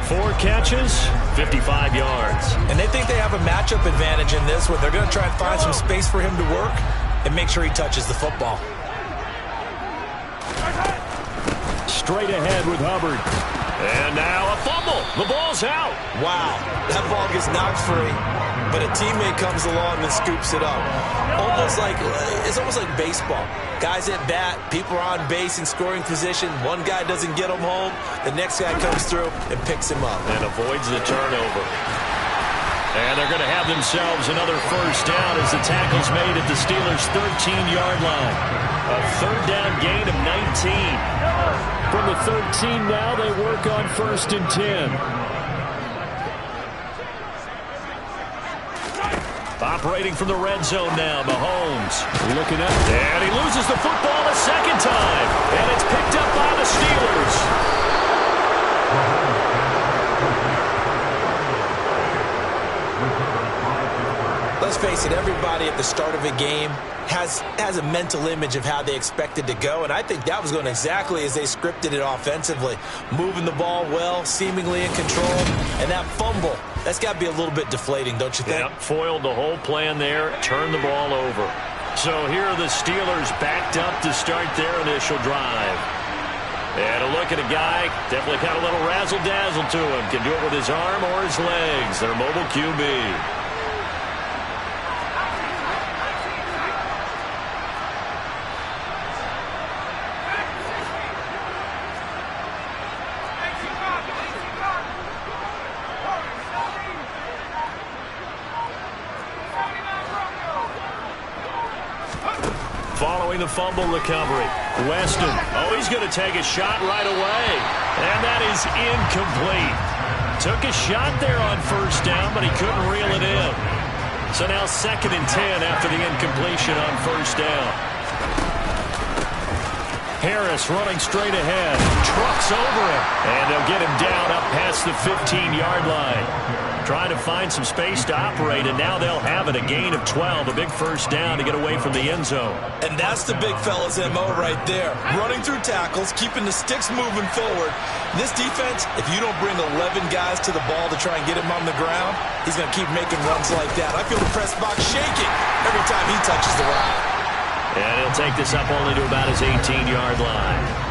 4 catches, 55 yards. And they think they have a matchup advantage in this one. They're going to try and find some space for him to work and make sure he touches the football. Straight ahead with Hubbard. And now a fumble. The ball's out. Wow, that ball gets knocked free, but a teammate comes along and scoops it up. It's almost like baseball. Guys at bat, people are on base in scoring position. One guy doesn't get him home. The next guy comes through and picks him up. And avoids the turnover. And they're going to have themselves another first down as the tackle's made at the Steelers' 13-yard line. A third down gain of 19. From the 13 now, they work on 1st and 10. Operating from the red zone now, Mahomes. Looking up. And he loses the football a second time. And it's picked up by the Steelers. Let's face it, everybody at the start of a game has a mental image of how they expect it to go, and I think that was going exactly as they scripted it offensively. Moving the ball well, seemingly in control, and that fumble, that's got to be a little bit deflating, don't you think? Yep, foiled the whole plan there, turned the ball over. So here are the Steelers backed up to start their initial drive. And a look at a guy, definitely got a little razzle-dazzle to him. Can do it with his arm or his legs. Their mobile QB. Following the fumble recovery, Weston. Oh, he's going to take a shot right away. And that is incomplete. Took a shot there on first down, but he couldn't reel it in. So now 2nd and 10 after the incompletion on first down. Harris running straight ahead. Trucks over him. And they'll get him down up past the 15-yard line. Trying to find some space to operate, and now they'll have it. A gain of 12, a big first down to get away from the end zone. And that's the big fella's MO right there. Running through tackles, keeping the sticks moving forward. This defense, if you don't bring 11 guys to the ball to try and get him on the ground, he's going to keep making runs like that. I feel the press box shaking every time he touches the rock. And he'll take this up only to about his 18-yard line.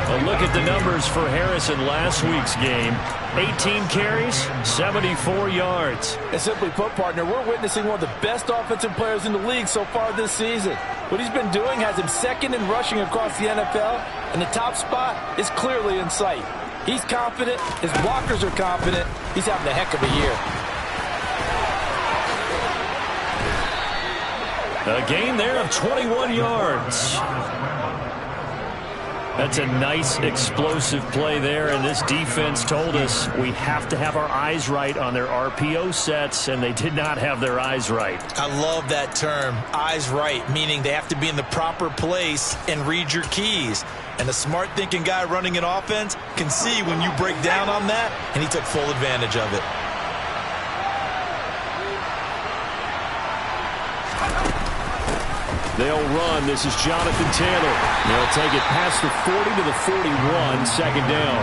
A look at the numbers for Harris in last week's game. 18 carries, 74 yards. And simply put, partner, we're witnessing one of the best offensive players in the league so far this season. What he's been doing has him 2nd in rushing across the NFL, and the top spot is clearly in sight. He's confident. His blockers are confident. He's having a heck of a year. A gain there of 21 yards. That's a nice explosive play there, and this defense told us we have to have our eyes right on their RPO sets, and they did not have their eyes right. I love that term, eyes right, meaning they have to be in the proper place and read your keys. And a smart-thinking guy running an offense can see when you break down on that, and he took full advantage of it. They'll run. This is Jonathan Taylor. They'll take it past the 40 to the 41, 2nd down.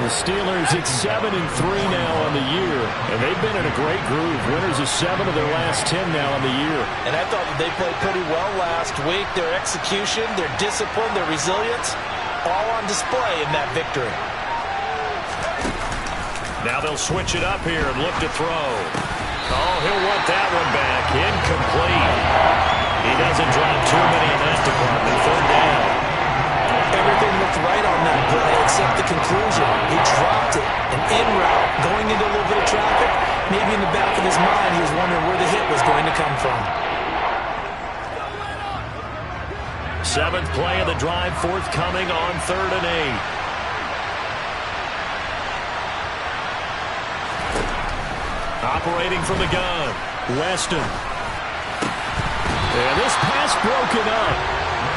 The Steelers at 7-3 now on the year, and they've been in a great groove. Winners of 7 of their last 10 now on the year. And I thought that they played pretty well last week. Their execution, their discipline, their resilience, all on display in that victory. Now they'll switch it up here and look to throw. Oh, he'll want that one back. Incomplete. He doesn't drop too many in that department. 3rd down. Everything looked right on that play except the conclusion. He dropped it. An in route, going into a little bit of traffic. Maybe in the back of his mind, he was wondering where the hit was going to come from. 7th play of the drive, forthcoming on 3rd and 8. Operating from the gun, Weston. And this pass broken up.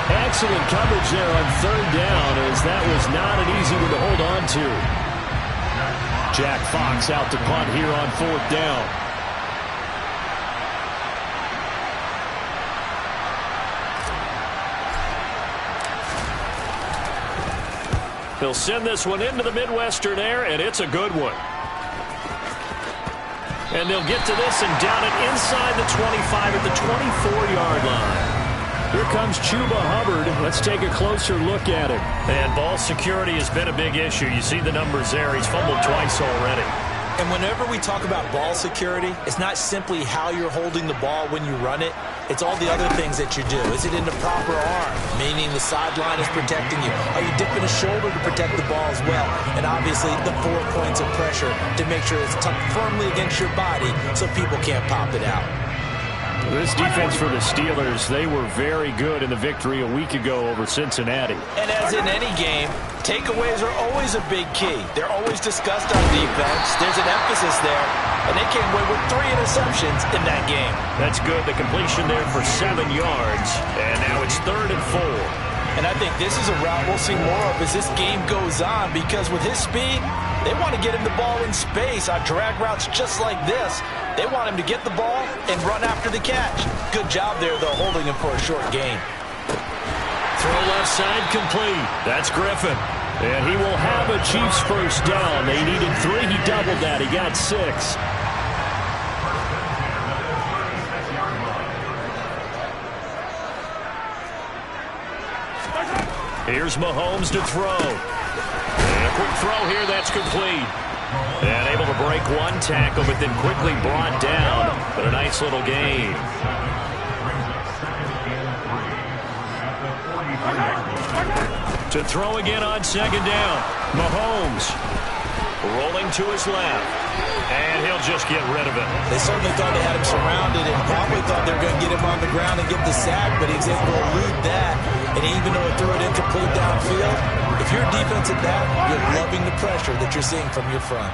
Excellent coverage there on 3rd down, as that was not an easy one to hold on to. Jack Fox out to punt here on 4th down. He'll send this one into the Midwestern air, and it's a good one. And they'll get to this and down it inside the 25 at the 24-yard line. Here comes Chuba Hubbard. Let's take a closer look at him. And ball security has been a big issue. You see the numbers there. He's fumbled twice already. And whenever we talk about ball security, it's not simply how you're holding the ball when you run it. It's all the other things that you do. Is it in the proper arm, meaning the sideline is protecting you? Are you dipping a shoulder to protect the ball as well? And obviously the 4 points of pressure to make sure it's tucked firmly against your body so people can't pop it out. This defense for the Steelers, they were very good in the victory a week ago over Cincinnati. And as in any game, takeaways are always a big key. They're always discussed on defense. There's an emphasis there. And they came away with 3 interceptions in that game. That's good. The completion there for 7 yards. And now it's 3rd and 4. And I think this is a route we'll see more of as this game goes on, because with his speed, they want to get him the ball in space on drag routes just like this. They want him to get the ball and run after the catch. Good job there, though, holding him for a short gain. Throw left side complete. That's Griffin. And he will have a Chiefs first down. They needed 3. He doubled that. He got 6. Here's Mahomes to throw. And a quick throw here. That's complete. And able to break 1 tackle, but then quickly brought down. But a nice little gain. To throw again on 2nd down. Mahomes rolling to his left. And he'll just get rid of it. They certainly thought they had him surrounded and probably thought they were going to get him on the ground and get the sack, but he was able to elude that. And even though he threw it incomplete downfield, if you're defensive back, you're loving the pressure that you're seeing from your front.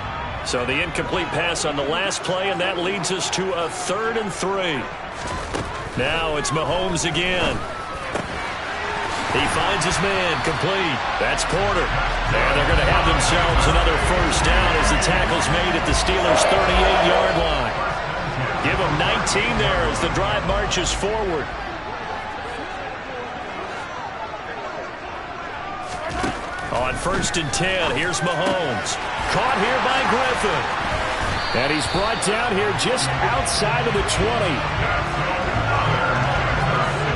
So the incomplete pass on the last play, and that leads us to a 3rd and 3. Now it's Mahomes again. He finds his man, complete. That's Porter. And they're going to have themselves another first down as the tackle's made at the Steelers' 38-yard line. Give them 19 there as the drive marches forward. On 1st and 10, here's Mahomes. Caught here by Griffin. And he's brought down here just outside of the 20.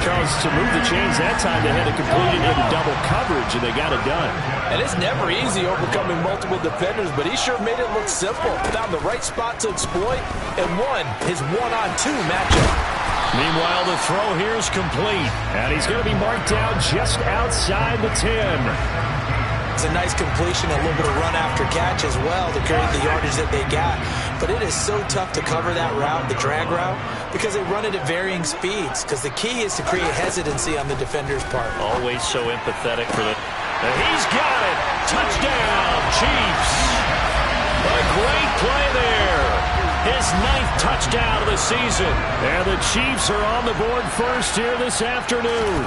Because to move the chains that time, they had to complete it into double coverage, and they got it done. And it's never easy overcoming multiple defenders, but he sure made it look simple. Found the right spot to exploit and won his 1-on-2 matchup. Meanwhile, the throw here is complete, and he's going to be marked down just outside the 10. It's a nice completion, a little bit of run after catch as well to create the yardage that they got. But it is so tough to cover that route, the drag route, because they run it at varying speeds. Because the key is to create hesitancy on the defender's part. Always so empathetic for the... And he's got it! Touchdown, Chiefs! A great play there. His 9th touchdown of the season. And the Chiefs are on the board first here this afternoon.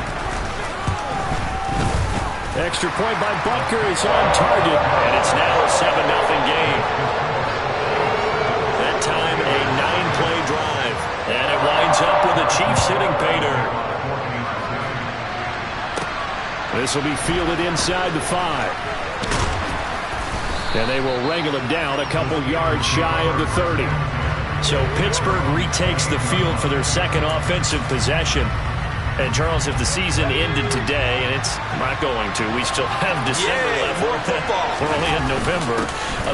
Extra point by Butker is on target, and it's now a 7-0 game. That time, a 9-play drive, and it winds up with the Chiefs hitting pay dirt. This will be fielded inside the 5. And they will wrangle him down a couple yards shy of the 30. So Pittsburgh retakes the field for their 2nd offensive possession. And, Charles, if the season ended today, and it's not going to, we still have December left. More football. We're only in November.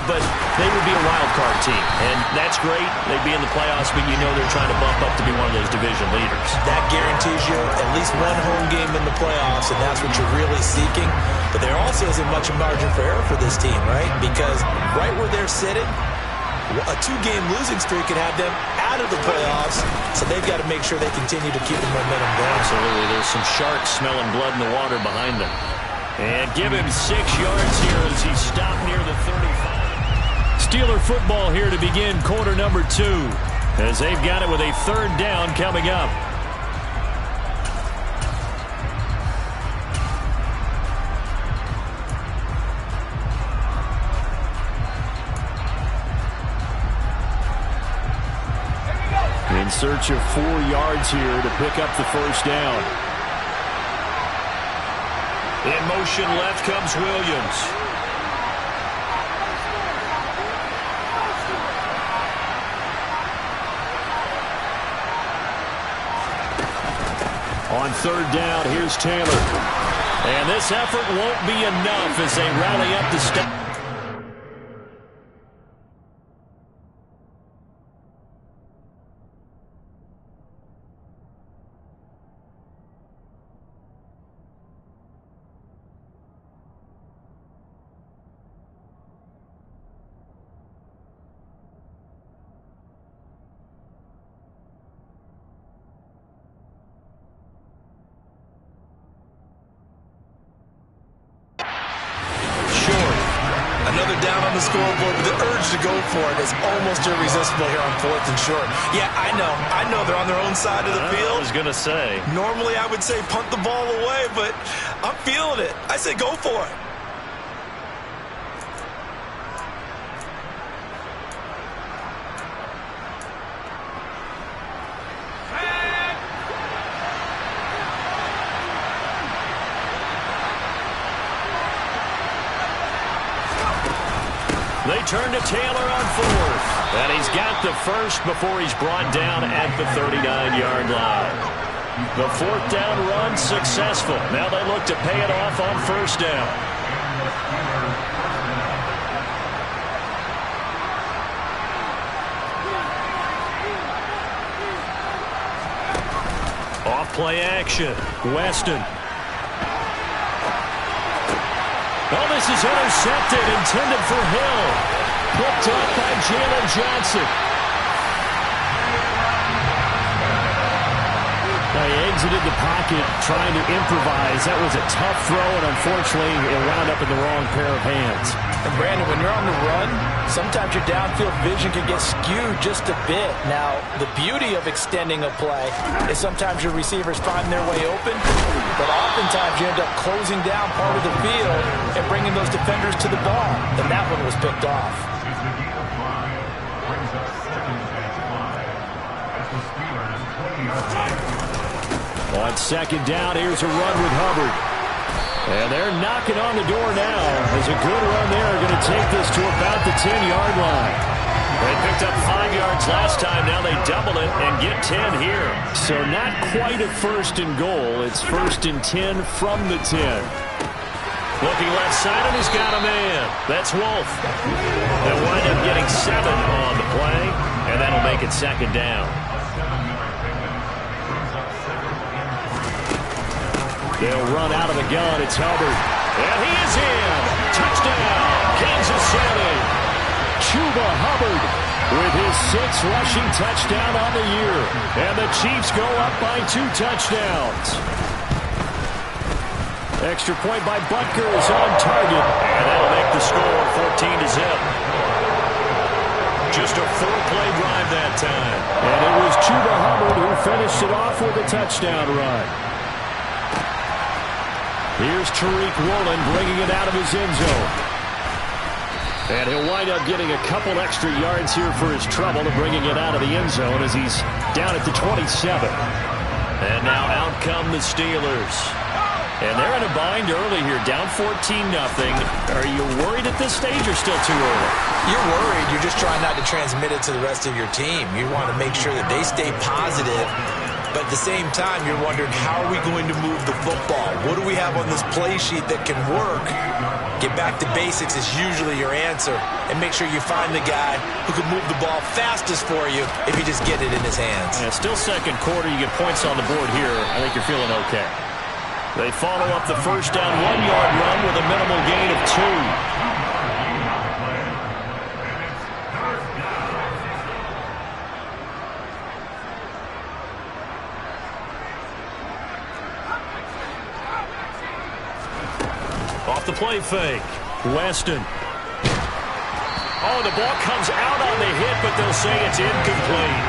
But they would be a wild card team. And that's great. They'd be in the playoffs, but you know they're trying to bump up to be one of those division leaders. That guarantees you at least 1 home game in the playoffs, and that's what you're really seeking. But there also isn't much margin for error for this team, right? Because right where they're sitting, a 2-game losing streak could have them out of the playoffs, so they've got to make sure they continue to keep the momentum going. Absolutely. There's some sharks smelling blood in the water behind them. And give him 6 yards here as he stopped near the 35. Steeler football here to begin quarter number 2, as they've got it with a 3rd down coming up. In search of 4 yards here to pick up the first down. In motion left comes Williams. On third down, here's Taylor. And this effort won't be enough as they rally up to stop. Another down on the scoreboard, but the urge to go for it is almost irresistible here on 4th and short. Yeah, I know they're on their own side of the field. I was going to say. Normally I would say punt the ball away, but I'm feeling it. I say go for it. They turn to Taylor on 4th. And he's got the first before he's brought down at the 39-yard line. The 4th down run successful. Now they look to pay it off on 1st down. Off play action. Weston. Oh, this is intercepted, intended for Hill. Picked up by Jalen Johnson. Now he exited the pocket trying to improvise. That was a tough throw, and unfortunately, it wound up in the wrong pair of hands. And Brandon, when you're on the run, sometimes your downfield vision can get skewed just a bit. Now, the beauty of extending a play is sometimes your receivers find their way open, but oftentimes you end up closing down part of the field and bringing those defenders to the ball. And that one was picked off. On 2nd down, here's a run with Hubbard. And they're knocking on the door now. As a good run there, going to take this to about the 10-yard line. They picked up 5 yards last time. Now they double it and get 10 here. So not quite a 1st and goal. It's 1st and 10 from the 10. Looking left side, and he's got a man. That's Wolf. They'll wind up getting 7 on the play, and that'll make it 2nd down. They'll run out of the gun. It's Hubbard. And he is in. Touchdown, Kansas City. Chuba Hubbard with his 6th rushing touchdown on the year. And the Chiefs go up by 2 touchdowns. Extra point by Butker is on target. And that'll make the score 14-0. Just a 4-play drive that time. And it was Chuba Hubbard who finished it off with a touchdown run. Here's Tariq Woolen bringing it out of his end zone. And he'll wind up getting a couple extra yards here for his trouble and bringing it out of the end zone as he's down at the 27. And now out come the Steelers. And they're in a bind early here, down 14-0. Are you worried at this stage or still too early? You're worried. You're just trying not to transmit it to the rest of your team. You want to make sure that they stay positive. But at the same time, you're wondering, how are we going to move the football? What do we have on this play sheet that can work? Get back to basics is usually your answer. And make sure you find the guy who can move the ball fastest for you if you just get it in his hands. Yeah, still 2nd quarter. You get points on the board here. I think you're feeling okay. They follow up the 1st down 1-yard run with a minimal gain of 2. Off the play fake. Weston. Oh, the ball comes out on the hit, but they'll say it's incomplete.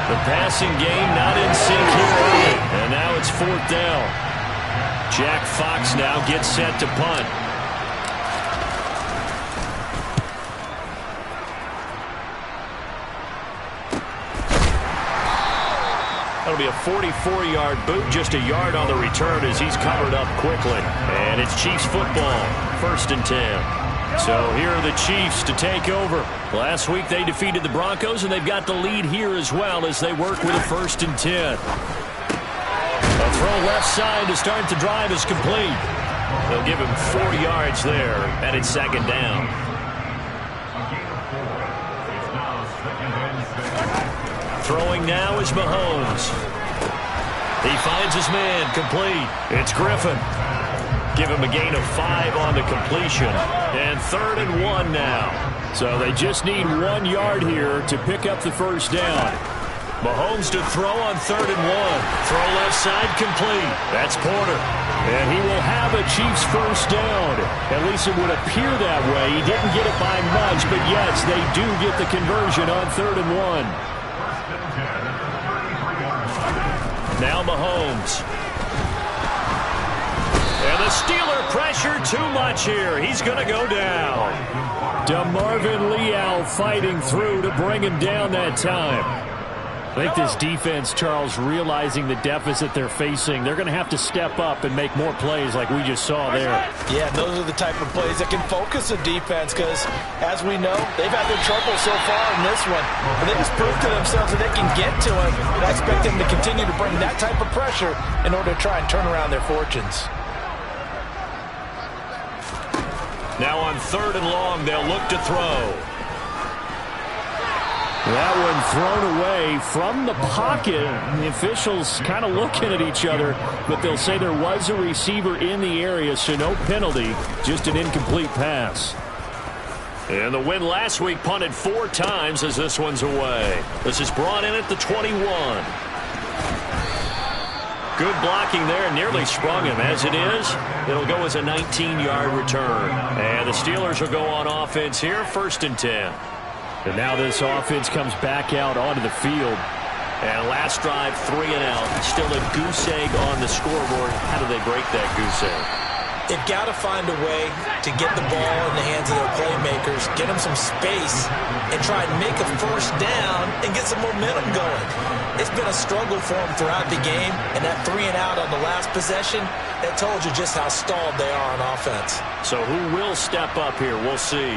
The passing game not in sync here early. And now it's 4th down. Jack Fox now gets set to punt. going to be a 44-yard boot, just a yard on the return as he's covered up quickly. And it's Chiefs football, 1st and 10. So here are the Chiefs to take over. Last week they defeated the Broncos, and they've got the lead here as well as they work with a 1st and 10. A throw left side to start the drive is complete. They'll give him 4 yards there, and it's 2nd down. Throwing now is Mahomes. He finds his man, complete. It's Griffin. Give him a gain of 5 on the completion. And 3rd and 1 now. So they just need 1 yard here to pick up the 1st down. Mahomes to throw on 3rd and 1. Throw left side, complete. That's Porter. And he will have a Chiefs 1st down. At least it would appear that way. He didn't get it by much, but yes, they do get the conversion on 3rd and 1. Now Mahomes. And the Steeler pressure too much here. He's going to go down. DeMarvin Leal fighting through to bring him down that time. I think this defense, Charles, realizing the deficit they're facing, they're going to have to step up and make more plays like we just saw there. Yeah, those are the type of plays that can focus a defense because, as we know, they've had their trouble so far in this one. But they just proved to themselves that they can get to it. And I expect them to continue to bring that type of pressure in order to try and turn around their fortunes. Now on 3rd and long, they'll look to throw. That one thrown away from the pocket. The officials kind of looking at each other, but they'll say there was a receiver in the area, so no penalty, just an incomplete pass. And the win last week punted 4 times as this one's away. This is brought in at the 21. Good blocking there, nearly sprung him. As it is, it'll go as a 19-yard return. And the Steelers will go on offense here, 1st and 10. And now this offense comes back out onto the field. And last drive, 3 and out. Still a goose egg on the scoreboard. How do they break that goose egg? They've got to find a way to get the ball in the hands of their playmakers, get them some space, and try and make a 1st down and get some momentum going. It's been a struggle for them throughout the game, and that 3 and out on the last possession, that told you just how stalled they are on offense. So who will step up here? We'll see.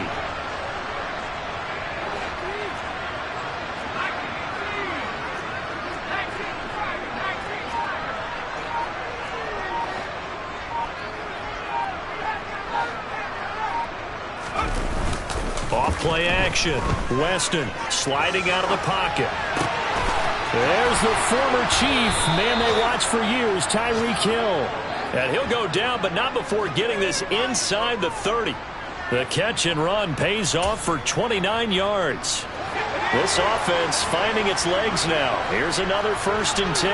Off-play action. Weston sliding out of the pocket. There's the former Chief, man they watched for years, Tyreek Hill. And he'll go down, but not before getting this inside the 30. The catch and run pays off for 29 yards. This offense finding its legs now. Here's another 1st and 10.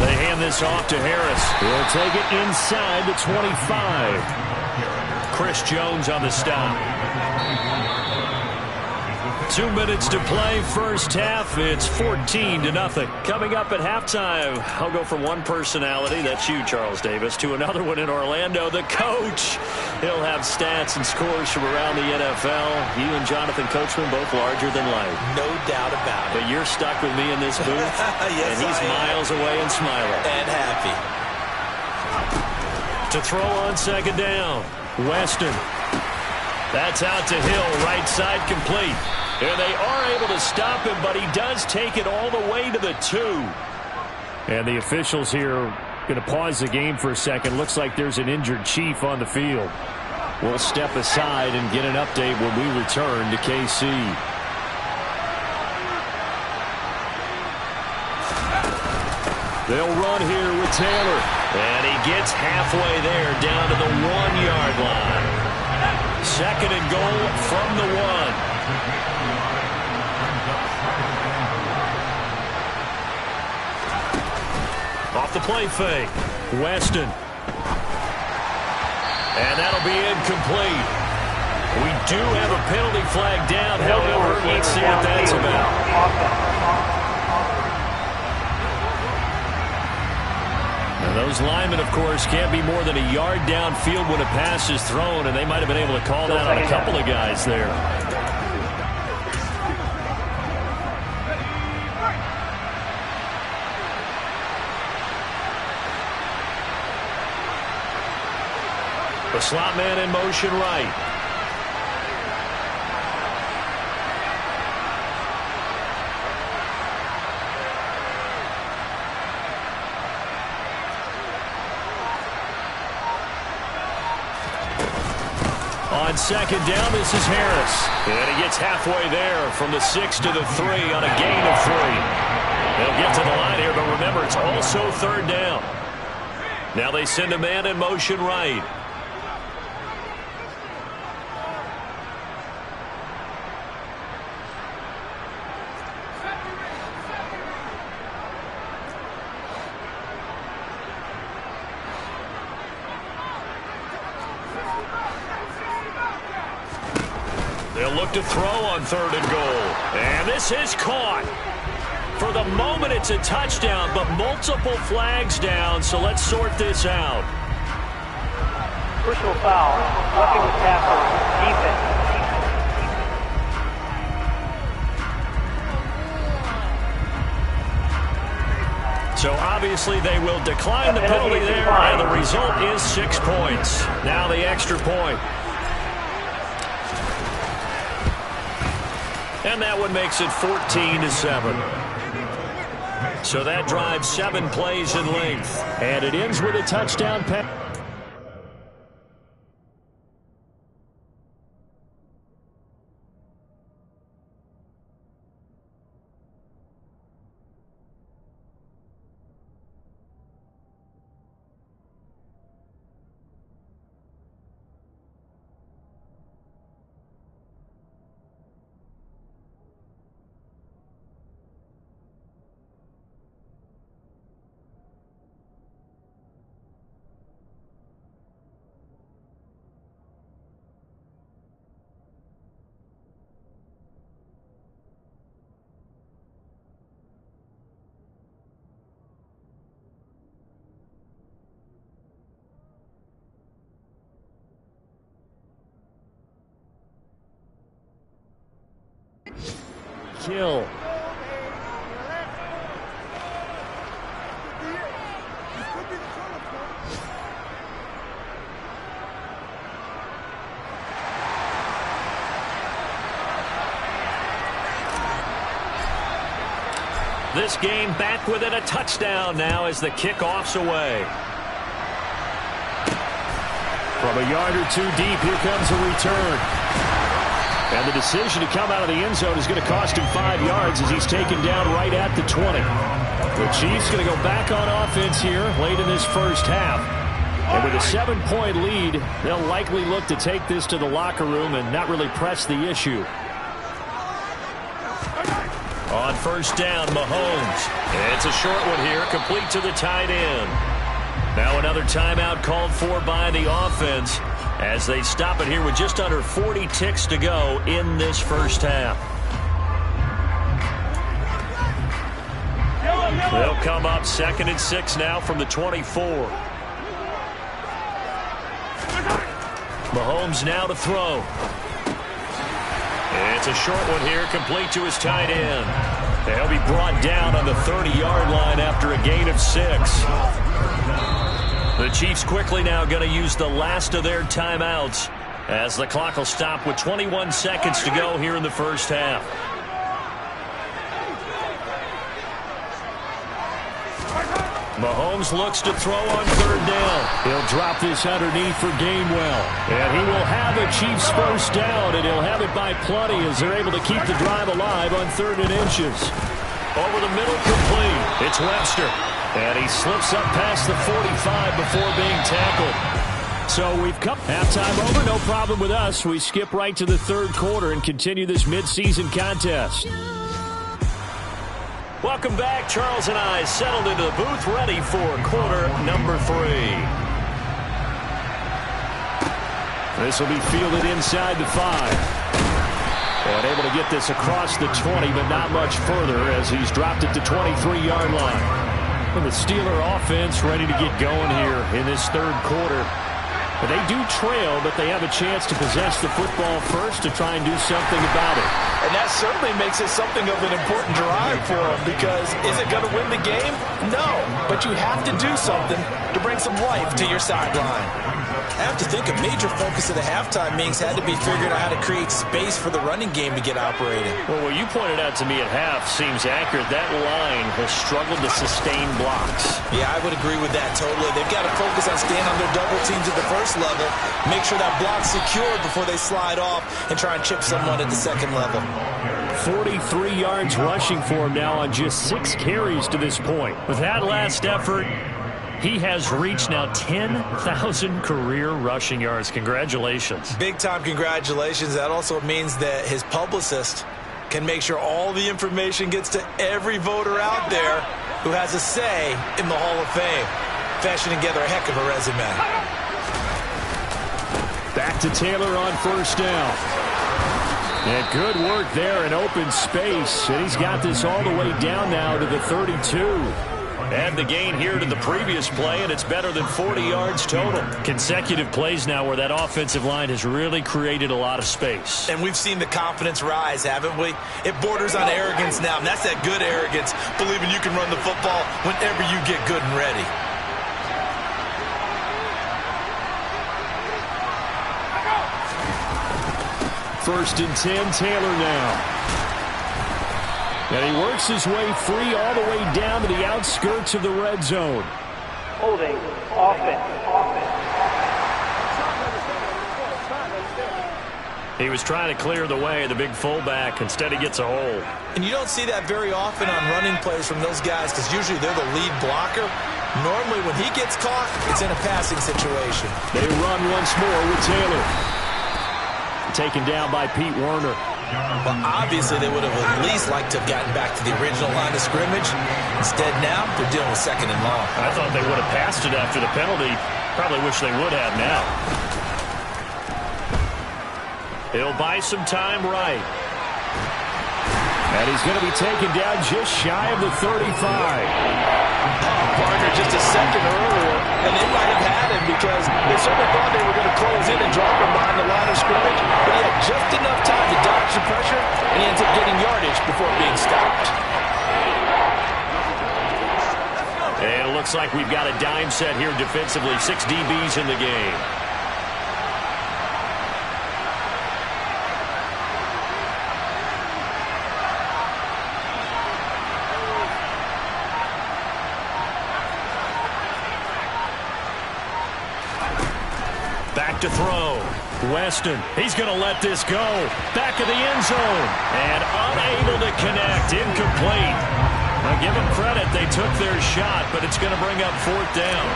They hand this off to Harris. He'll take it inside the 25. Chris Jones on the stop. 2 minutes to play, 1st half. It's 14-0. Coming up at halftime, I'll go from one personality, that's you, Charles Davis, to another one in Orlando, the coach. He'll have stats and scores from around the NFL. You and Jonathan Coachman both larger than life. No doubt about it. But you're stuck with me in this booth, yes, and he's miles away and smiling. And happy. To throw on 2nd down. Weston. That's out to Hill, right side complete. And they are able to stop him, but he does take it all the way to the 2. And the officials here are going to pause the game for a second. Looks like there's an injured Chief on the field. We'll step aside and get an update when we return to KC. They'll run here with Taylor. And he gets halfway there down to the 1-yard line. 2nd and goal from the 1. Off the play fake. Weston. And that'll be incomplete. We do have a penalty flag down. However, let's see what that's about. And those linemen, of course, can't be more than a yard downfield when a pass is thrown, and they might have been able to call that on a couple of guys there. The slot man in motion right. On second down, this is Harris. And he gets halfway there from the 6 to the 3 on a gain of 3. They'll get to the line here, but remember, it's also third down. Now they send a man in motion right. They'll look to throw on third and goal. And this is caught. For the moment, it's a touchdown, but multiple flags down, so let's sort this out. Personal foul, roughing the tackle, defense. So obviously they will decline the penalty there, and the result is 6 points. Now the extra point. And that one makes it 14-7. So that drives 7 plays in length. And it ends with a touchdown pass. Kill. This game back within a touchdown now as the kickoff's away. From a yard or two deep, here comes a return. And the decision to come out of the end zone is going to cost him 5 yards as he's taken down right at the 20. The Chiefs going to go back on offense here late in this first half. And with a 7-point lead, they'll likely look to take this to the locker room and not really press the issue. On first down, Mahomes. It's a short one here, complete to the tight end. Now another timeout called for by the offense as they stop it here with just under 40 ticks to go in this first half. They'll come up 2nd and 6 now from the 24. Mahomes now to throw. It's a short one here, complete to his tight end. They'll be brought down on the 30-yard line after a gain of 6. The Chiefs quickly now going to use the last of their timeouts as the clock will stop with 21 seconds to go here in the first half. Mahomes looks to throw on third down. He'll drop this underneath for Gainwell. And he will have a Chiefs first down, and he'll have it by plenty as they're able to keep the drive alive on 3rd and inches. Over the middle, complete. It's Webster. And he slips up past the 45 before being tackled. So we've come halftime over, no problem with us. We skip right to the 3rd quarter and continue this midseason contest. Welcome back. Charles and I settled into the booth, ready for quarter number 3. This will be fielded inside the 5. And able to get this across the 20, but not much further as he's dropped it to 23-yard line. And the Steeler offense ready to get going here in this 3rd quarter. But they do trail, but they have a chance to possess the football first to try and do something about it. And that certainly makes it something of an important drive for them, because is it going to win the game? No, but you have to do something to bring some life to your sideline. I have to think a major focus of the halftime meetings had to be figuring out how to create space for the running game to get operating. Well, what you pointed out to me at half seems accurate. That line has struggled to sustain blocks. Yeah, I would agree with that totally. They've got to focus on staying on their double teams at the first level, make sure that block's secured before they slide off and try and chip someone at the second level. 43 yards rushing for him now on just 6 carries to this point. With that last effort, he has reached now 10,000 career rushing yards. Congratulations. Big-time congratulations. That also means that his publicist can make sure all the information gets to every voter out there who has a say in the Hall of Fame. Fashioning together a heck of a resume. Back to Taylor on first down. And good work there in open space. And he's got this all the way down now to the 32. Add the gain here to the previous play, and it's better than 40 yards total. Consecutive plays now where that offensive line has really created a lot of space. And we've seen the confidence rise, haven't we? It borders on arrogance now, and that's that good arrogance, believing you can run the football whenever you get good and ready. First and 10, Taylor now. And he works his way free all the way down to the outskirts of the red zone. Holding. Offense. He was trying to clear the way, the big fullback. Instead, he gets a hole. And you don't see that very often on running plays from those guys because usually they're the lead blocker. Normally, when he gets caught, it's in a passing situation. They run once more with Taylor. Taken down by Pete Werner. But obviously they would have at least liked to have gotten back to the original line of scrimmage. Instead now, they're dealing with second and long. I thought they would have passed it after the penalty. Probably wish they would have now. He'll buy some time right. And he's going to be taken down just shy of the 35. Parker just a second earlier, and they might have had him because they certainly thought they were going to close in and drop him behind the line of scrimmage, but he had just enough time to dodge the pressure, and he ends up getting yardage before being stopped. And it looks like we've got a dime set here defensively. 6 DBs in the game. To throw. Weston, he's going to let this go. Back of the end zone. And unable to connect. Incomplete. Now give them credit. They took their shot, but it's going to bring up 4th down.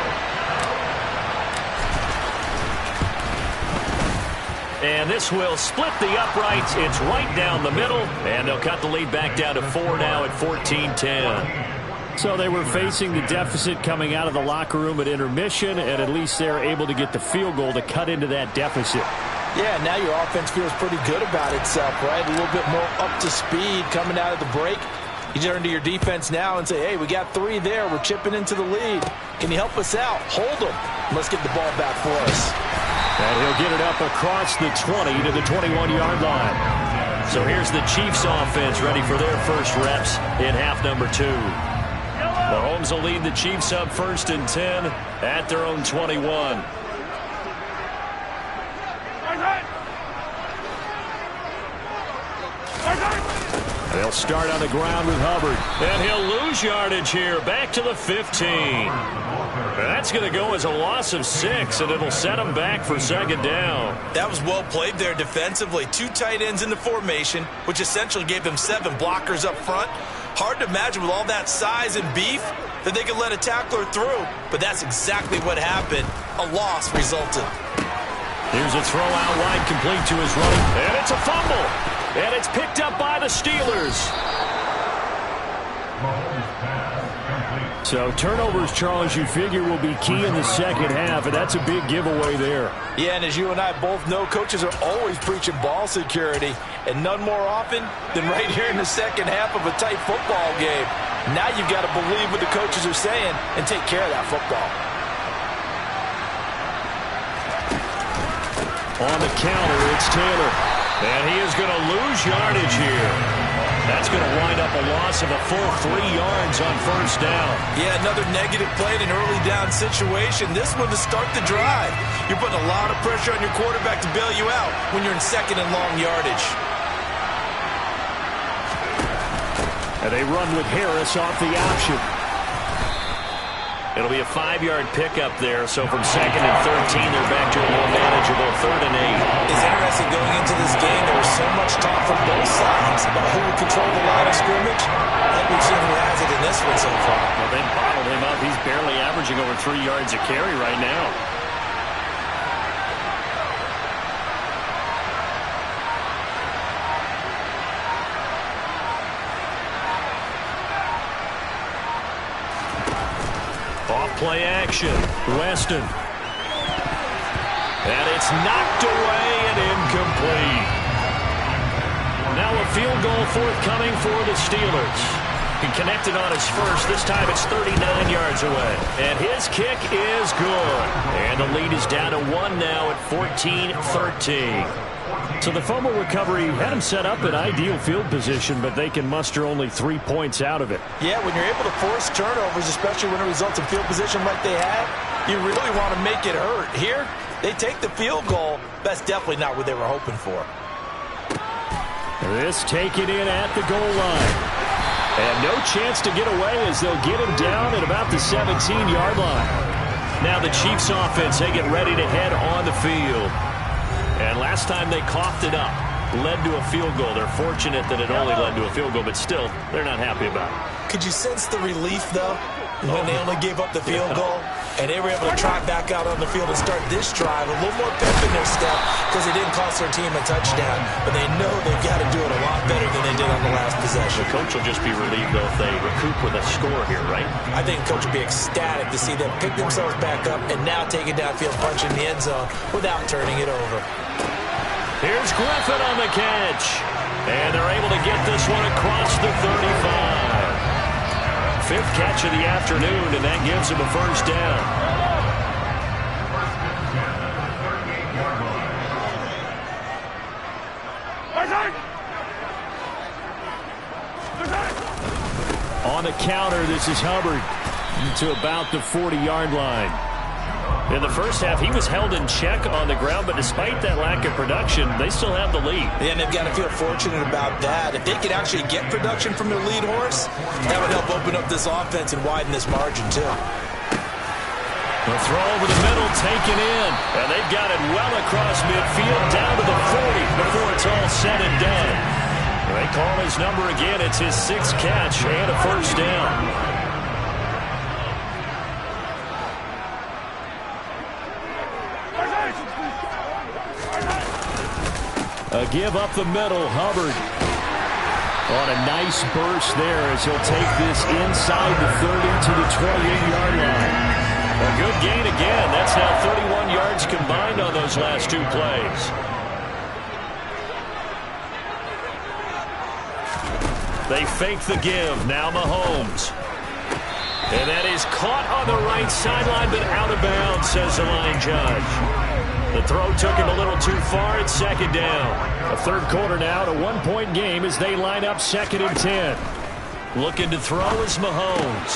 And this will split the uprights. It's right down the middle. And they'll cut the lead back down to 4 now at 14-10. So they were facing the deficit coming out of the locker room at intermission, and at least they're able to get the field goal to cut into that deficit. Yeah, now your offense feels pretty good about itself, right? A little bit more up to speed coming out of the break. You turn to your defense now and say, hey, we got 3 there. We're chipping into the lead. Can you help us out? Hold them. Let's get the ball back for us. And he'll get it up across the 20 to the 21-yard line. So here's the Chiefs offense ready for their first reps in half number 2. Mahomes will lead the Chiefs up 1st and 10 at their own 21. They'll start on the ground with Hubbard. And he'll lose yardage here. Back to the 15. That's going to go as a loss of 6, and it'll set them back for 2nd down. That was well played there defensively. 2 tight ends in the formation, which essentially gave them 7 blockers up front. Hard to imagine with all that size and beef that they could let a tackler through, but that's exactly what happened. A loss resulted. Here's a throw out wide, complete to his running, and it's a fumble, and it's picked up by the Steelers. So turnovers, Charles, you figure will be key in the second half, and that's a big giveaway there. Yeah, and as you and I both know, coaches are always preaching ball security, and none more often than right here in the second half of a tight football game. Now you've got to believe what the coaches are saying and take care of that football. On the counter, it's Taylor. And he is going to lose yardage here. That's going to wind up a loss of a full 3 yards on first down. Yeah, another negative play in an early down situation. This one to start the drive. You're putting a lot of pressure on your quarterback to bail you out when you're in second and long yardage. And they run with Harris off the option. It'll be a 5-yard pickup there, so from second and 13, they're back to a more manageable 3rd and 8. It's interesting going into this game. There was so much talk from both sides about who would control the line of scrimmage. I think we've seen who has it in this one so far. Well, they bottled him up. He's barely averaging over 3 yards a carry right now. Play action. Weston. And it's knocked away and incomplete. Now a field goal forthcoming for the Steelers. He connected on his first. This time it's 39 yards away. And his kick is good. And the lead is down to 1 now at 14-13. So the fumble recovery had him set up in ideal field position, but they can muster only 3 points out of it. Yeah, when you're able to force turnovers, especially when it results in field position like they had, you really want to make it hurt. Here, they take the field goal. That's definitely not what they were hoping for. This taken in at the goal line. And no chance to get away as they'll get him down at about the 17-yard line. Now the Chiefs offense, they get ready to head on the field. And last time they coughed it up, led to a field goal. They're fortunate that it only led to a field goal, but still, they're not happy about it. Could you sense the relief, though, when they only gave up the field goal? And they were able to trot back out on the field and start this drive. A little more pep in their step because it didn't cost their team a touchdown. But they know they've got to do it a lot better than they did on the last possession. The coach will just be relieved, though, if they recoup with a score here, right? I think the coach will be ecstatic to see them pick themselves back up and now take it downfield, punch in the end zone without turning it over. Here's Griffin on the catch. And they're able to get this one across the 35. 5th catch of the afternoon, and that gives him a first down. On the counter, this is Hubbard to about the 40-yard line. In the first half, he was held in check on the ground, but despite that lack of production, they still have the lead. Yeah, and they've got to feel fortunate about that. If they could actually get production from their lead horse, that would help open up this offense and widen this margin, too. The throw over the middle, taken in, and they've got it well across midfield, down to the 40 before it's all said and done. They call his number again. It's his 6th catch and a first down. A give up the middle, Hubbard on a nice burst there as he'll take this inside the 30 to the 28-yard line. A good gain again. That's now 31 yards combined on those last 2 plays. They fake the give. Now Mahomes. And that is caught on the right sideline, but out of bounds, says the line judge. The throw took him a little too far. It's 2nd down. A 3rd quarter now, a 1-point game as they line up 2nd and 10. Looking to throw is Mahomes.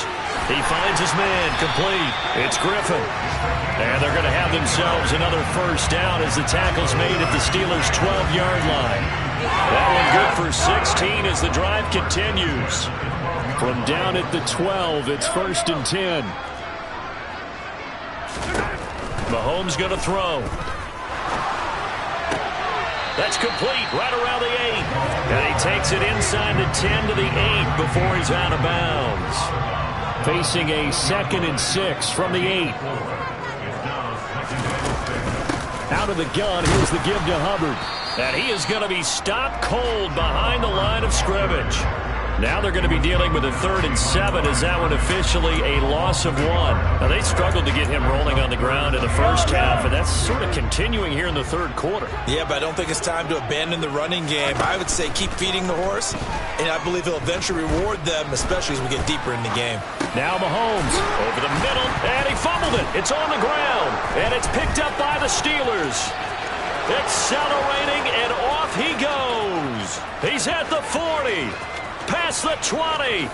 He finds his man complete. It's Griffin. And they're going to have themselves another first down as the tackle's made at the Steelers' 12-yard line. That one good for 16 as the drive continues. From down at the 12, it's 1st and 10. Mahomes going to throw. That's complete right around the 8. And he takes it inside the 10 to the 8 before he's out of bounds. Facing a 2nd and 6 from the 8. Out of the gun, here's the give to Hubbard. And he is going to be stopped cold behind the line of scrimmage. Now they're going to be dealing with a 3rd and 7 as that one officially a loss of 1. Now they struggled to get him rolling on the ground in the first half, and that's sort of continuing here in the 3rd quarter. Yeah, but I don't think it's time to abandon the running game. I would say keep feeding the horse, and I believe he'll eventually reward them, especially as we get deeper in the game. Now Mahomes over the middle, and he fumbled it. It's on the ground, and it's picked up by the Steelers. Accelerating, and off he He's at the 40. Past the 20.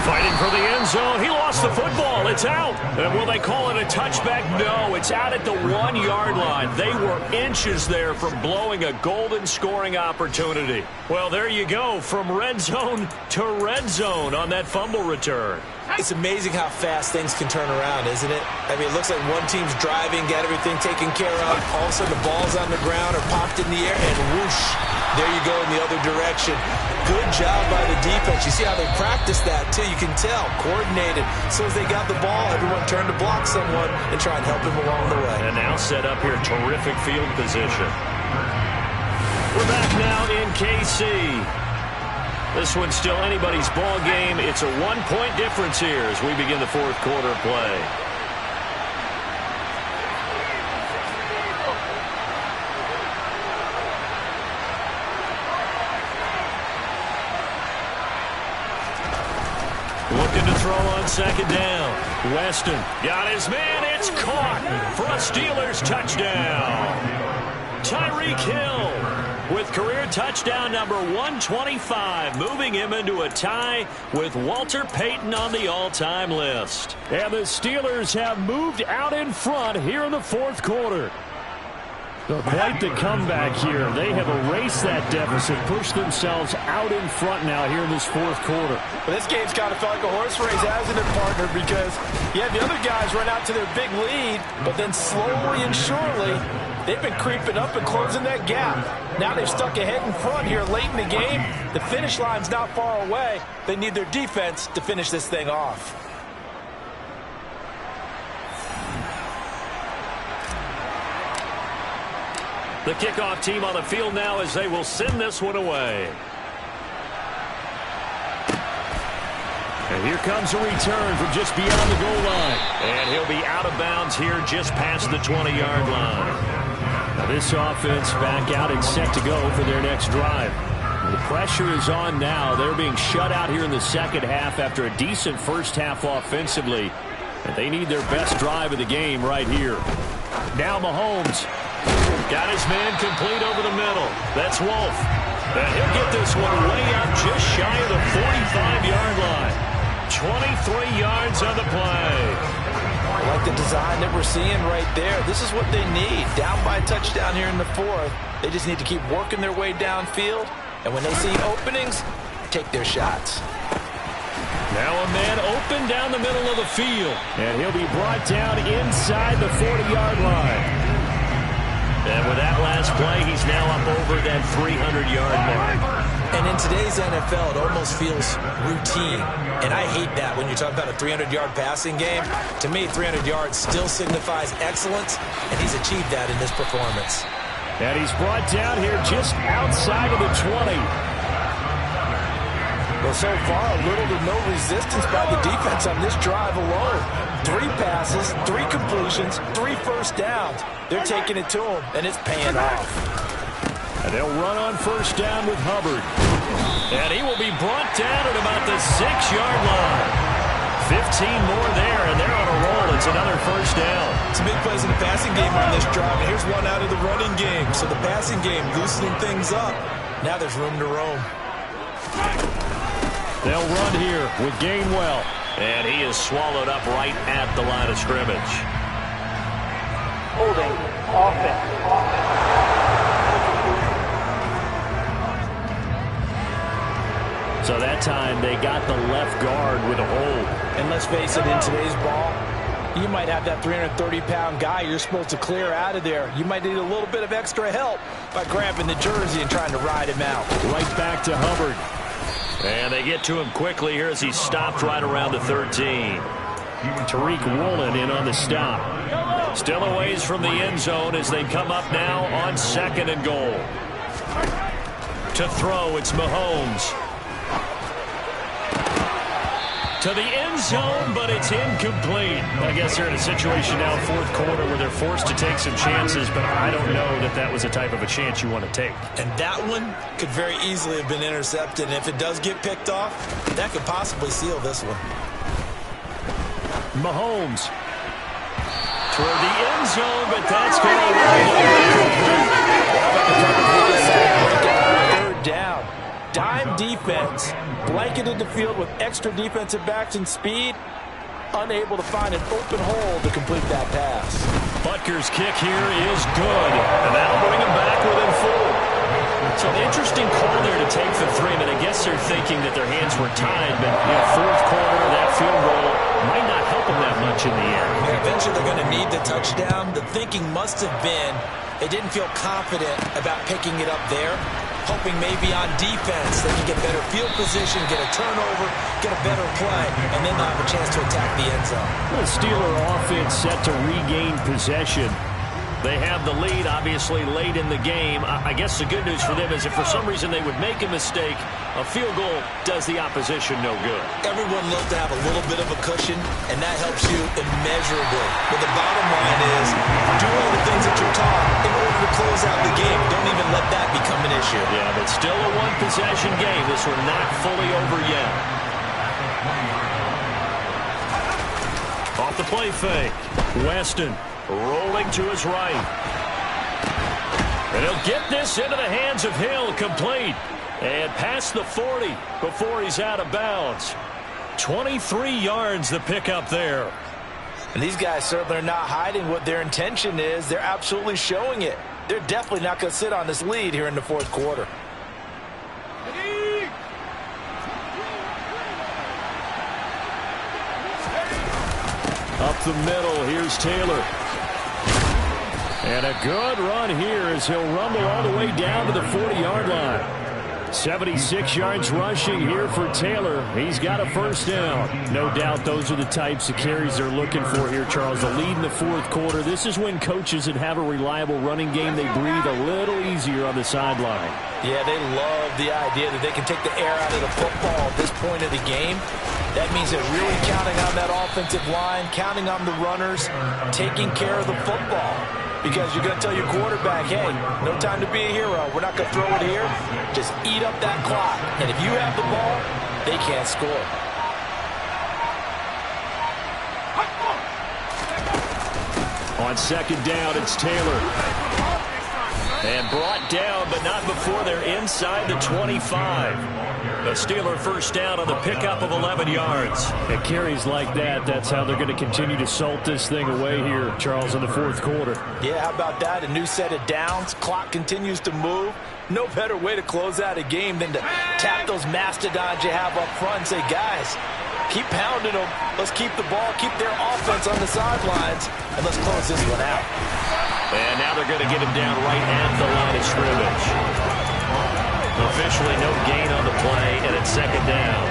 Fighting for the end zone. He lost the football. It's out. And will they call it a touchback? No, it's out at the 1-yard line. They were inches there from blowing a golden scoring opportunity. Well, there you go. From red zone to red zone on that fumble return. It's amazing how fast things can turn around, isn't it? I mean, it looks like one team's driving, got everything taken care of. All of a sudden, the ball's on the ground or popped in the air, and whoosh, there you go in the other direction. Good job by the defense. You see how they practiced that, too. You can tell, coordinated. As soon as they got the ball, everyone turned to block someone and try and help him along the way. And now set up here, terrific field position. We're back now in KC. This one's still anybody's ball game. It's a 1-point difference here as we begin the fourth quarter play. Looking to throw on second down. Weston got his man. It's caught for a Steelers touchdown. Tyreek Hill with career touchdown number 125, moving him into a tie with Walter Payton on the all-time list. And the Steelers have moved out in front here in the fourth quarter. Quite the comeback here. They have erased that deficit, pushed themselves out in front now here in this fourth quarter. Well, this game's kind of felt like a horse race, hasn't it, partner? Because you had the other guys run out to their big lead, but then slowly and surely, they've been creeping up and closing that gap. Now they've stuck ahead in front here late in the game. The finish line's not far away. They need their defense to finish this thing off. The kickoff team on the field now as they will send this one away. And here comes a return from just beyond the goal line. And he'll be out of bounds here just past the 20-yard line. Now this offense back out and set to go for their next drive. The pressure is on now. They're being shut out here in the second half after a decent first half offensively. And they need their best drive of the game right here. Now Mahomes. Got his man complete over the middle. That's Wolf. And he'll get this one way up just shy of the 45-yard line. 23 yards on the play. I like the design that we're seeing right there. This is what they need. Down by a touchdown here in the fourth. They just need to keep working their way downfield. And when they see openings, take their shots. Now a man open down the middle of the field. And he'll be brought down inside the 40-yard line. And with that last play, he's now up over that 300-yard mark. And in today's NFL, it almost feels routine. And I hate that when you talk about a 300-yard passing game. To me, 300 yards still signifies excellence, and he's achieved that in this performance. And he's brought down here just outside of the 20. Well, so far, little to no resistance by the defense on this drive alone. 3 passes, 3 completions, 3 first downs. They're taking it to him, and it's paying off. And they'll run on first down with Hubbard. And he will be brought down at about the 6-yard line. 15 more there, and they're on a roll. It's another first down. Some big plays in the passing game on this drive, and here's one out of the running game. So the passing game loosening things up. Now there's room to roam. They'll run here with Gainwell. And he is swallowed up right at the line of scrimmage. Holding offense. So that time they got the left guard with a hold. And let's face it, in today's ball, you might have that 330-pound guy you're supposed to clear out of there. You might need a little bit of extra help by grabbing the jersey and trying to ride him out. Right back to Hubbard. And they get to him quickly here as he stopped right around the 13. Tariq Woolen in on the stop. Still a ways from the end zone as they come up now on second and goal. To throw, it's Mahomes. To the end zone, but it's incomplete. I guess they're in a situation now, fourth quarter, where they're forced to take some chances, but I don't know that that was the type of a chance you want to take. And that one could very easily have been intercepted, and if it does get picked off, that could possibly seal this one. Mahomes. Toward the end zone, but that's going to blanketed the field with extra defensive backs and speed, unable to find an open hole to complete that pass. Butker's kick here is good, and that'll bring him back within 4. So an interesting call there to take the 3. I mean, I guess they're thinking that their hands were tied, but fourth quarter, that field goal might not help them that much in the end. Yeah, eventually they're going to need the touchdown. The thinking must have been they didn't feel confident about picking it up there, hoping maybe on defense they can get better field position, get a turnover, get a better play, and then they'll have a chance to attack the end zone. The Steeler offense set to regain possession. They have the lead, obviously, late in the game. I guess the good news for them is if for some reason they would make a mistake, a field goal does the opposition no good. Everyone loves to have a little bit of a cushion, and that helps you immeasurably. But the bottom line is, do all the things that you're taught in order to close out the game. Don't even let that become an issue. Yeah, but still a one-possession game. This one not fully over yet. Off the play fake. Weston rolling to his right. And he'll get this into the hands of Hill, complete. And past the 40 before he's out of bounds. 23 yards the pickup there. And these guys certainly are not hiding what their intention is. They're absolutely showing it. They're definitely not going to sit on this lead here in the fourth quarter. Up the middle, here's Taylor. And a good run here as he'll rumble all the way down to the 40-yard line. 76 yards rushing here for Taylor. He's got a first down. No doubt those are the types of carries they're looking for here, Charles. The lead in the fourth quarter. This is when coaches that have a reliable running game, they breathe a little easier on the sideline. Yeah, they love the idea that they can take the air out of the football at this point of the game. That means they're really counting on that offensive line, counting on the runners, taking care of the football. Because you're going to tell your quarterback, hey, no time to be a hero. We're not going to throw it here. Just eat up that clock. And if you have the ball, they can't score. On second down, it's Taylor. And brought down, but not before they're inside the 25. The Steeler first down on the pickup of 11 yards. At carries like that, that's how they're going to continue to salt this thing away here, Charles, in the fourth quarter. Yeah, how about that? A new set of downs. Clock continues to move. No better way to close out a game than to tap those mastodons you have up front and say, guys, keep pounding them. Let's keep the ball, keep their offense on the sidelines, and let's close this one out. And now they're going to get him down right at the line of scrimmage. Officially no gain on the play, and it's second down.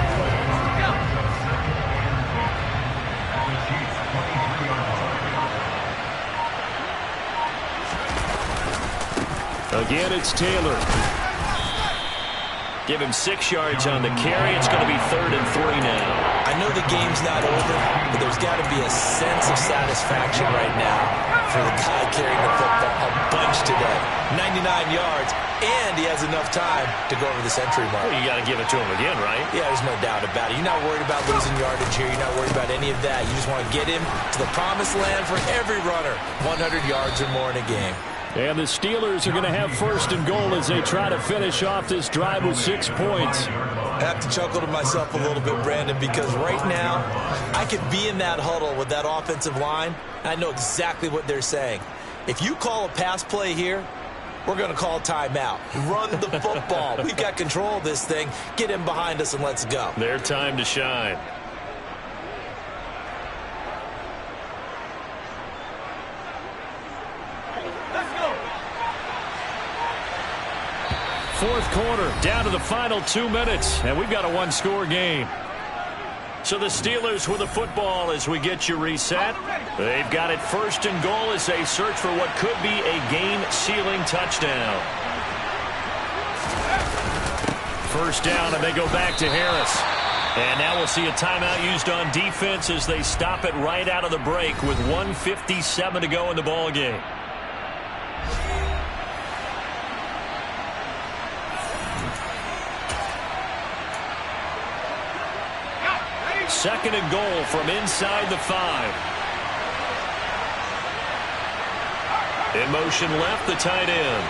Again, it's Taylor. Give him 6 yards on the carry. It's going to be 3rd and 3 now. I know the game's not over, but there's got to be a sense of satisfaction right now for the guy carrying the football a bunch today. 99 yards, and he has enough time to go over the century mark. Well, you got to give it to him again, right? Yeah, there's no doubt about it. You're not worried about losing yardage here. You're not worried about any of that. You just want to get him to the promised land for every runner. 100 yards or more in a game. And the Steelers are going to have first and goal as they try to finish off this drive with 6 points. I have to chuckle to myself a little bit, Brandon, because right now I could be in that huddle with that offensive line. I know exactly what they're saying. If you call a pass play here, we're going to call timeout. Run the football. We've got control of this thing. Get him behind us and let's go. Their time to shine. Fourth quarter, down to the final 2 minutes, and we've got a one-score game. So the Steelers with the football as we get you reset. They've got it first and goal as they search for what could be a game-sealing touchdown. First down, and they go back to Harris. And now we'll see a timeout used on defense as they stop it right out of the break with 1:57 to go in the ball game. Second and goal from inside the 5. In motion left, the tight end.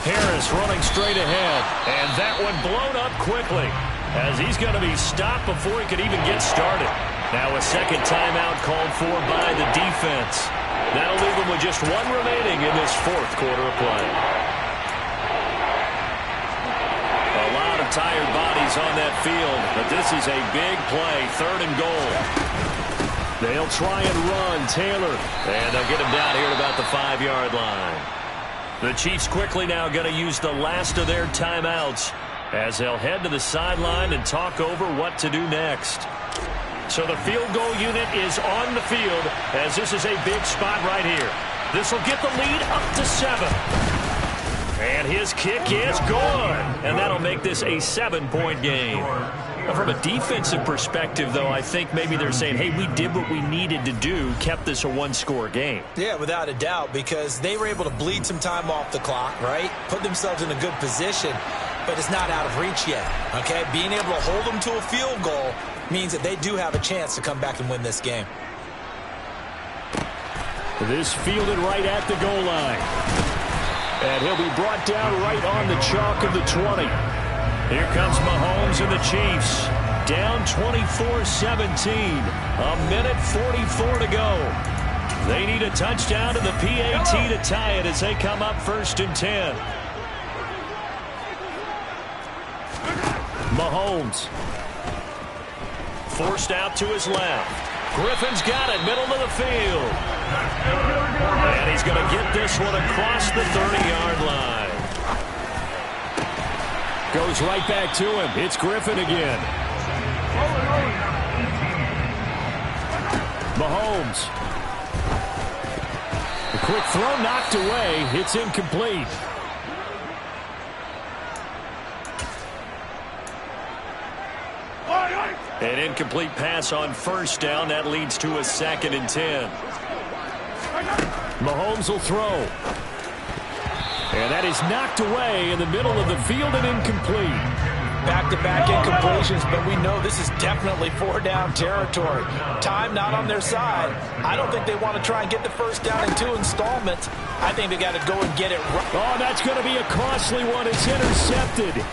Harris running straight ahead. And that one blown up quickly as he's going to be stopped before he could even get started. Now a second timeout called for by the defense. That'll leave them with just one remaining in this fourth quarter of play. A lot of tired bodies on that field, but this is a big play, 3rd and goal. They'll try and run Taylor, and they'll get him down here at about the 5-yard line. The Chiefs quickly now going to use the last of their timeouts as they'll head to the sideline and talk over what to do next. So the field goal unit is on the field as this is a big spot right here. This will get the lead up to 7. And his kick is good. And that'll make this a 7-point game. From a defensive perspective, though, I think maybe they're saying, hey, we did what we needed to do, kept this a 1-score game. Yeah, without a doubt, because they were able to bleed some time off the clock, right? Put themselves in a good position, but it's not out of reach yet, okay? Being able to hold them to a field goal means that they do have a chance to come back and win this game. This fielded right at the goal line. And he'll be brought down right on the chalk of the 20. Here comes Mahomes and the Chiefs. Down 24-17. A minute 44 to go. They need a touchdown to the PAT to tie it as they come up 1st and 10. Mahomes. Forced out to his left. Griffin's got it, middle of the field. And he's going to get this one across the 30-yard line. Goes right back to him. It's Griffin again. Mahomes. The quick throw knocked away. It's incomplete. An incomplete pass on 1st down. That leads to a 2nd and 10. Mahomes will throw. And that is knocked away in the middle of the field and incomplete. Back-to-back incompletions, but we know this is definitely 4-down territory. Time not on their side. I don't think they want to try and get the 1st down in 2 installments. I think they got to go and get it right. Oh, that's going to be a costly one. It's intercepted.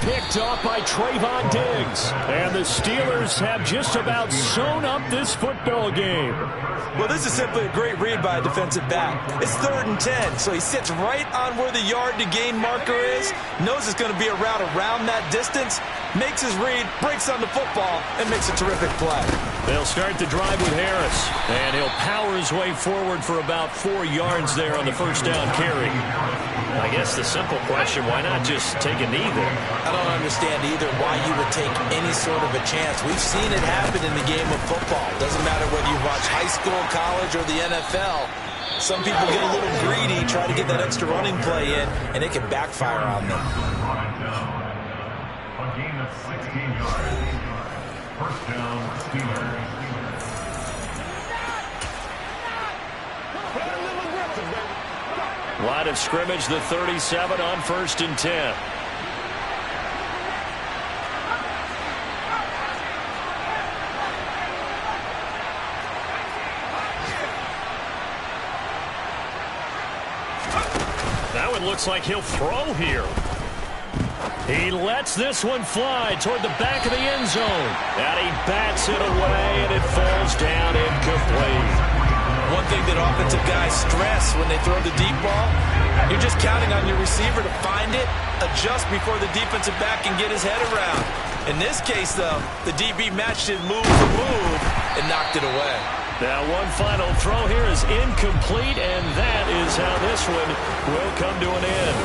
Picked off by Trayvon Diggs. And the Steelers have just about sewn up this football game. Well, this is simply a great read by a defensive back. It's 3rd and 10, so he sits right on where the yard-to-gain marker is, knows it's going to be a route around that distance, makes his read, breaks on the football, and makes a terrific play. They'll start the drive with Harris, and he'll power his way forward for about 4 yards there on the 1st down carry. I guess the simple question, why not just take a knee there? I don't understand either why you would take any sort of a chance. We've seen it happen in the game of football. Doesn't matter whether you watch high school, college, or the NFL. Some people get a little greedy, try to get that extra running play in, and it can backfire on them. A gain of 16 yards. 1st down, Steelers. Line of scrimmage, the 37 on 1st and 10. That one looks like he'll throw here. He lets this one fly toward the back of the end zone. And he bats it away, and it falls down incomplete. One thing that offensive guys stress when they throw the deep ball, you're just counting on your receiver to find it, adjust before the defensive back can get his head around. In this case, though, the DB matched it move for move and knocked it away. Now one final throw here is incomplete, and that is how this one will come to an end.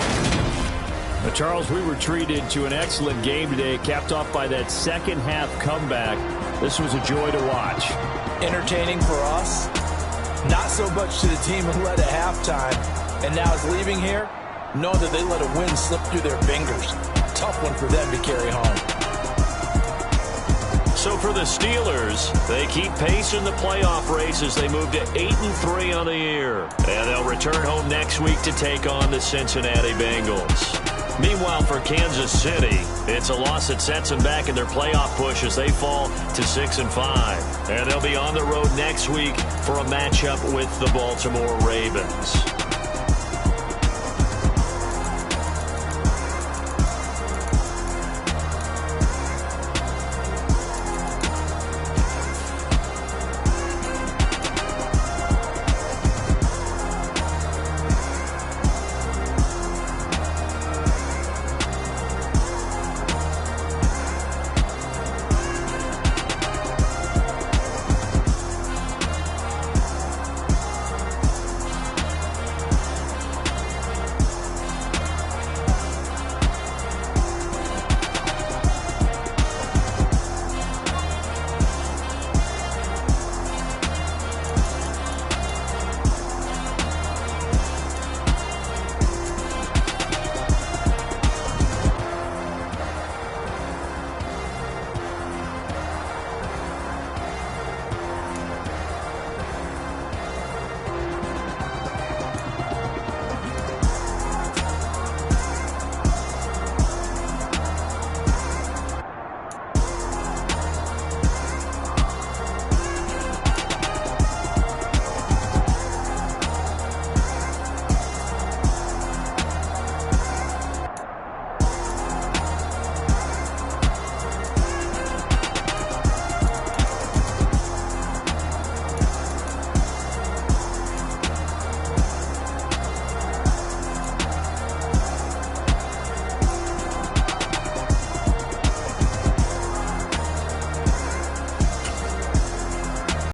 Charles, we were treated to an excellent game today, capped off by that second-half comeback. This was a joy to watch. Entertaining for us. Not so much to the team who led at halftime and now is leaving here, knowing that they let a win slip through their fingers. Tough one for them to carry home. So for the Steelers, they keep pace in the playoff race as they move to 8-3 on the year. And they'll return home next week to take on the Cincinnati Bengals. Meanwhile, for Kansas City, it's a loss that sets them back in their playoff push as they fall to 6-5. And they'll be on the road next week for a matchup with the Baltimore Ravens.